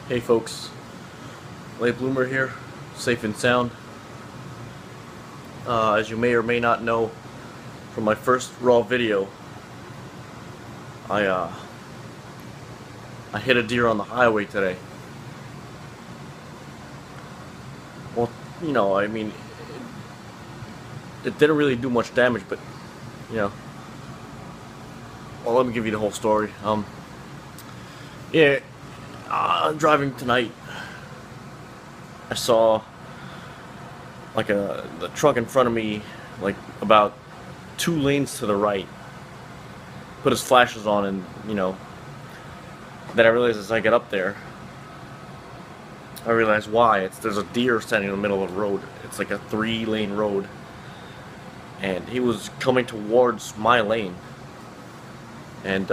Hey folks, late bloomer here, safe and sound. As you may or may not know from my first raw video, I uh, I hit a deer on the highway today. Well, I mean, it didn't really do much damage, but you know, well, let me give you the whole story. Yeah, driving tonight, I saw like the truck in front of me, like about 2 lanes to the right, put his flashes on, and then I realized as I get up there, I realized why. There's a deer standing in the middle of the road. It's like a 3-lane road, and he was coming towards my lane, and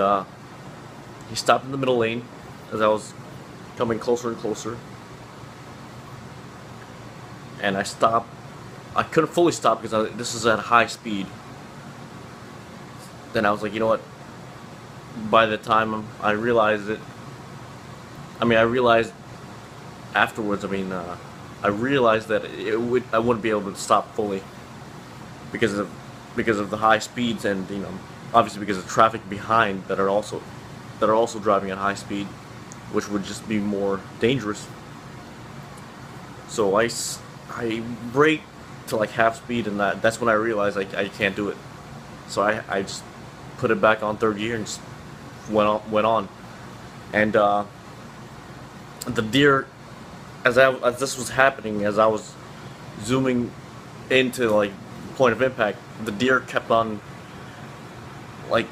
he stopped in the middle lane as I was coming closer and closer. And I stopped. I couldn't fully stop because this is at high speed. Then I was like, you know what? By the time I realized it, I realized afterwards. I realized that I wouldn't be able to stop fully because of the high speeds, and obviously because of traffic behind that are also driving at high speed, which would just be more dangerous. So I braked to like half speed, and that's when I realized I can't do it. So I just put it back on third gear and just went on. And the deer, as this was happening, as I was zooming into like point of impact, the deer kept on like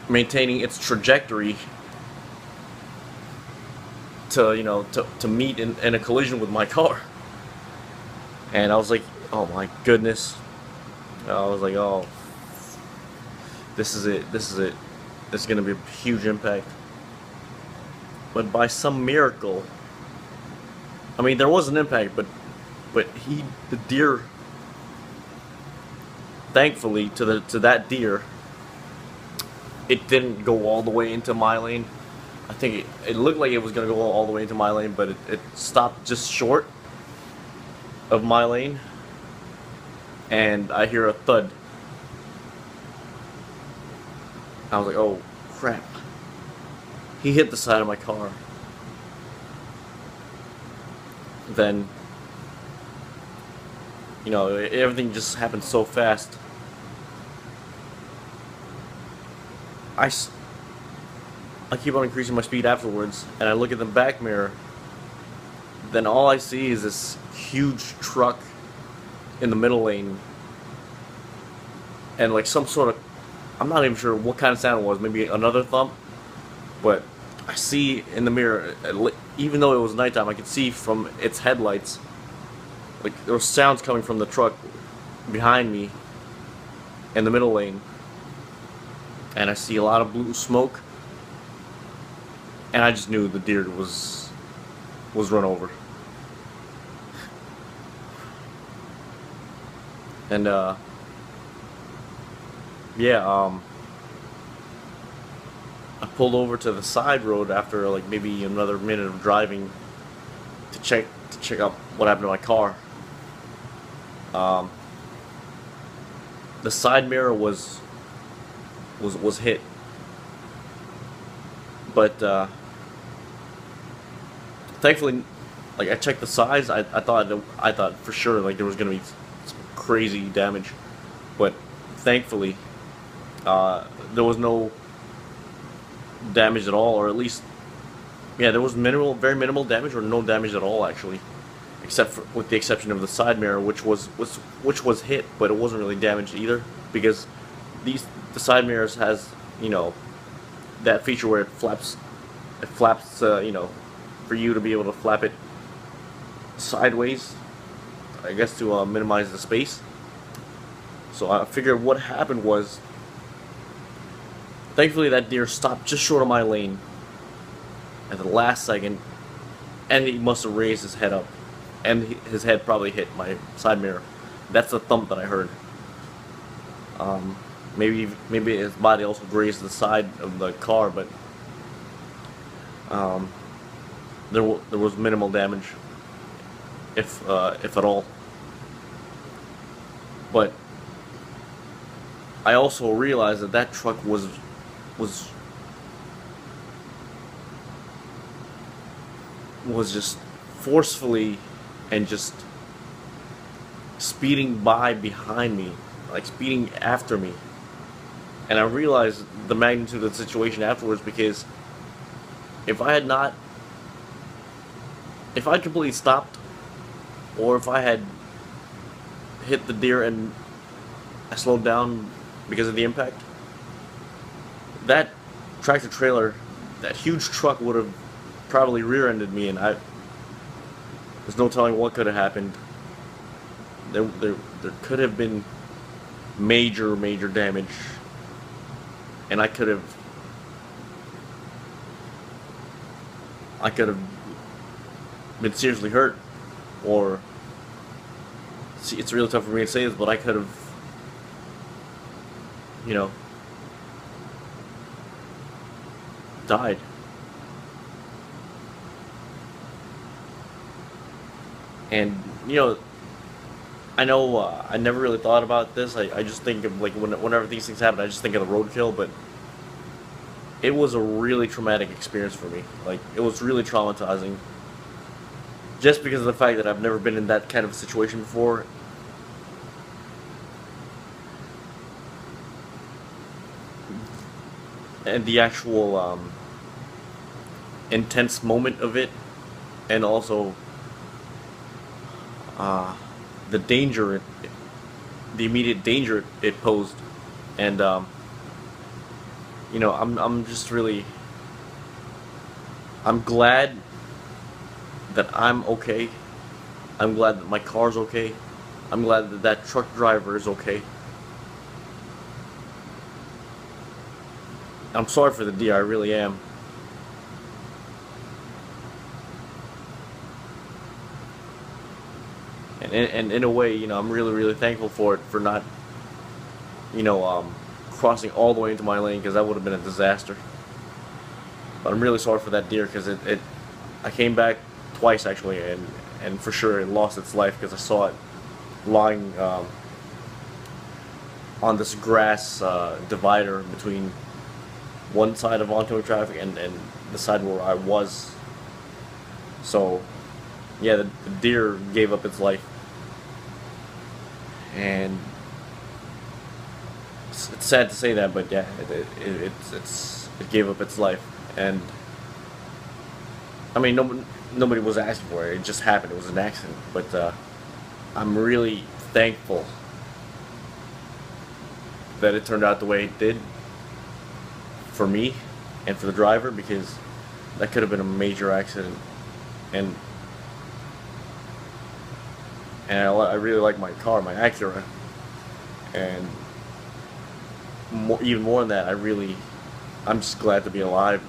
maintaining its trajectory to meet in a collision with my car. And I was like, oh my goodness. I was like, oh, this is it. This is going to be a huge impact. But by some miracle, there was an impact, but the deer, thankfully to that deer, it didn't go all the way into my lane. I think it looked like it was going to go all the way into my lane, but it stopped just short of my lane, and I hear a thud. I was like, oh crap. He hit the side of my car. Then, everything just happened so fast. I keep on increasing my speed afterwards, and I look at the back mirror. Then all I see is this huge truck in the middle lane, and like some sort of, I'm not even sure what kind of sound it was, maybe another thump, but I see in the mirror, even though it was nighttime, I could see from its headlights, like there was sounds coming from the truck behind me in the middle lane, and I see a lot of blue smoke, and I just knew the deer was run over. And I pulled over to the side road after like maybe another minute of driving to check out what happened to my car. The side mirror was hit, but thankfully, like I checked the size. I thought for sure like there was gonna be some crazy damage, but thankfully there was no damage at all, or at least there was very minimal damage, or no damage at all actually, with the exception of the side mirror, which was hit, but it wasn't really damaged either, because the side mirrors has that feature where it flaps for you to be able to flap it sideways, I guess, to minimize the space. So I figured what happened was, thankfully that deer stopped just short of my lane at the last second, and he must have raised his head up, and his head probably hit my side mirror. That's the thump that I heard. Maybe his body also grazed the side of the car, but there was minimal damage, if at all. But I also realized that that truck was was just forcefully and just speeding by behind me, like speeding after me. And I realized the magnitude of the situation afterwards, because if I had not, if I completely stopped, or if I had hit the deer and I slowed down because of the impact, that tractor trailer, that huge truck would have probably rear-ended me, and there's no telling what could have happened. There could have been major damage, and I could have been seriously hurt, or see, it's really tough for me to say this, but I could have, you know, died. And you know, I know I never really thought about this. I just think of, like, whenever these things happen, I just think of the roadkill. But it was a really traumatic experience for me. Like, it was really traumatizing, just because of the fact that I've never been in that kind of situation before. And the actual intense moment of it, and also the danger, the immediate danger it posed. And you know, I'm just really, I'm glad that I'm okay. I'm glad that my car's okay. I'm glad that that truck driver is okay. I'm sorry for the deer, I really am. And in a way, you know, I'm really thankful for it, for not, you know, crossing all the way into my lane, because that would have been a disaster. But I'm really sorry for that deer, because I came back twice actually, and for sure it lost its life, because I saw it lying on this grass divider between one side of oncoming traffic and the side where I was. So yeah, the deer gave up its life, and it's sad to say that, but yeah, it gave up its life. And I mean, nobody was asking for it. It just happened. It was an accident. But I'm really thankful that it turned out the way it did for me and for the driver, because that could have been a major accident. And I really like my car, my Acura, and even more than that, I'm just glad to be alive.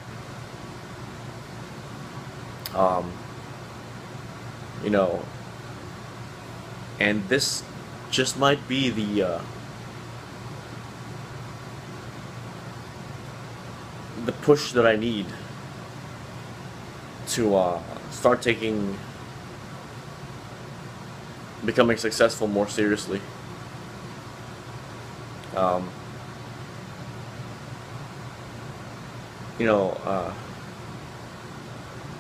You know, and this just might be the push that I need to start taking becoming successful more seriously. You know,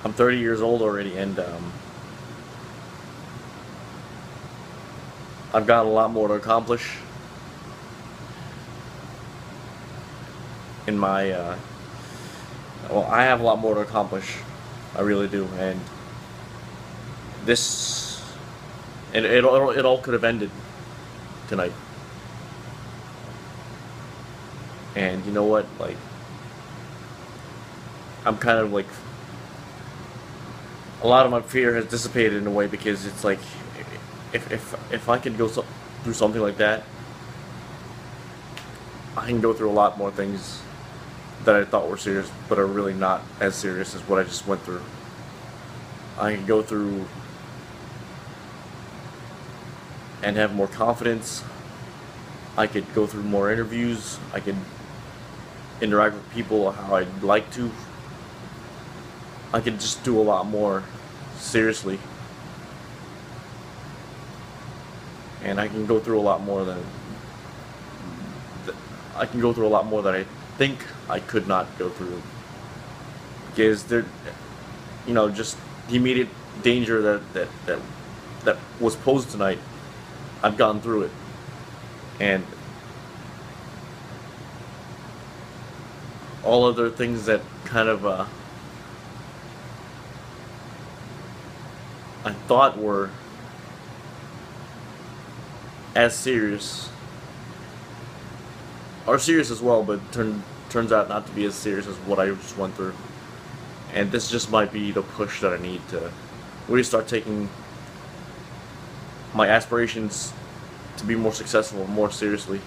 I'm 30 years old already, and I've got a lot more to accomplish in my well, I have a lot more to accomplish, I really do. And this, it all could have ended tonight. And you know what, like, I'm kind of like, a lot of my fear has dissipated in a way, because it's like, if I could go through something like that, I can go through a lot more things that I thought were serious, but are really not as serious as what I just went through. I can go through and have more confidence. I could go through more interviews. I could interact with people how I'd like to. I could just do a lot more seriously, and I can go through a lot more than I think I could not go through, because there, just the immediate danger that was posed tonight, I've gotten through it, and all other things that kind of I thought were as serious are serious as well, but turns out not to be as serious as what I just went through. And this just might be the push that I need to really start taking my aspirations to be more successful more seriously.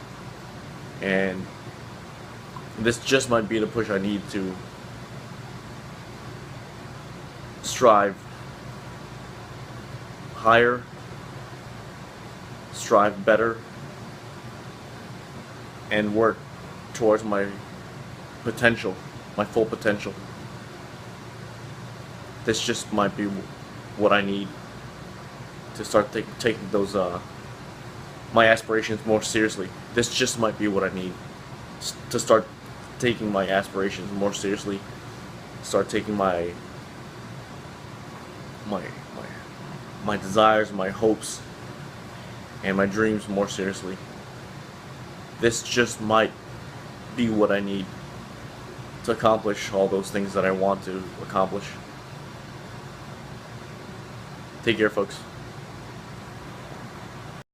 And this just might be the push I need to strive higher, strive better, and work towards my potential, my full potential. This just might be what I need to start taking those my aspirations more seriously. This just might be what I need to start taking my aspirations more seriously. Start taking my desires, my hopes, and my dreams more seriously. This just might be what I need to accomplish all those things that I want to accomplish. Take care, folks.